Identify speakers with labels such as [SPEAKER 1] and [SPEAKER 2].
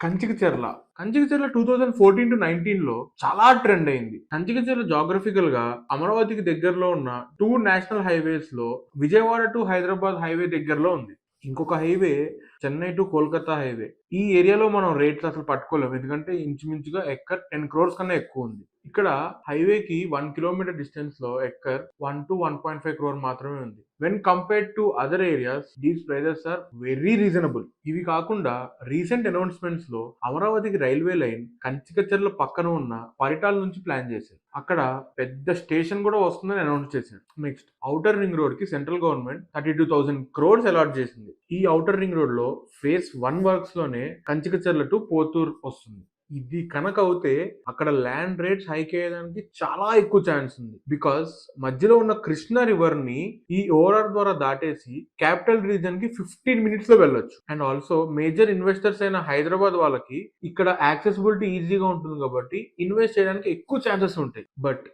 [SPEAKER 1] కంచికచర్ల. కంచికచర్ల 2014-19లో చాలా ట్రెండ్ అయింది. కంచికచర్ల జాగ్రఫికల్ గా అమరావతికి దగ్గరలో ఉన్న 2 నేషనల్ హైవేస్ లో విజయవాడ టు హైదరాబాద్ హైవే దగ్గరలో ఉంది. ఇంకొక highway Chennai to Kolkata highway. ఈ ఏరియాలో మనం రేట్లు అసలు పట్టుకోలేము, ఎందుకంటే ఇంచుమించుగా ఎక్కర్ 10 crores కన్నా ఎక్కువ ఉంది. ఇక్కడ హైవేకి 1 కిలోమీటర్ డిస్టెన్స్ లో ఎక్కర్ 1 to 1.5 crore మాత్రమే ఉంది. When compared to other areas these prices are very reasonable. ఇవి కాకుండా రీసెంట్ అనౌన్స్మెంట్స్ లో అమరావతికి రైల్వే లైన్ కంచికచర్ల పక్కన ఉన్న పరిటాల నుంచి ప్లాన్ చేశారు. అక్కడ పెద్ద స్టేషన్ కూడా వస్తుందని అనౌన్స్ చేశారు. నెక్స్ట్, ఔటర్ రింగ్ రోడ్ కి సెంట్రల్ గవర్నమెంట్ 32,000 crores అలాట్ చేసింది. ఈ ఔటర్ రింగ్ రోడ్ లో ఫేజ్ 1 వర్క్స్ లోనే కంచికచర్ల టు పోతూర్ వస్తుంది. ఇది కనుక అవుతే అక్కడ ల్యాండ్ రేట్స్ హైక్ అయ్యేదానికి చాలా ఎక్కువ ఛాన్స్ ఉంది. బికాస్ మధ్యలో ఉన్న కృష్ణా రివర్ ని ఈ ఓఆర్ఆర్ ద్వారా దాటేసి క్యాపిటల్ రీజన్ కి 15 minutes లో వెళ్ళొచ్చు. అండ్ ఆల్సో మేజర్ ఇన్వెస్టర్స్ అయిన హైదరాబాద్ వాళ్ళకి ఇక్కడ యాక్సెసిబిలిటీ ఈజీగా ఉంటుంది కాబట్టి ఇన్వెస్ట్ చేయడానికి ఎక్కువ ఛాన్సెస్ ఉంటాయి. బట్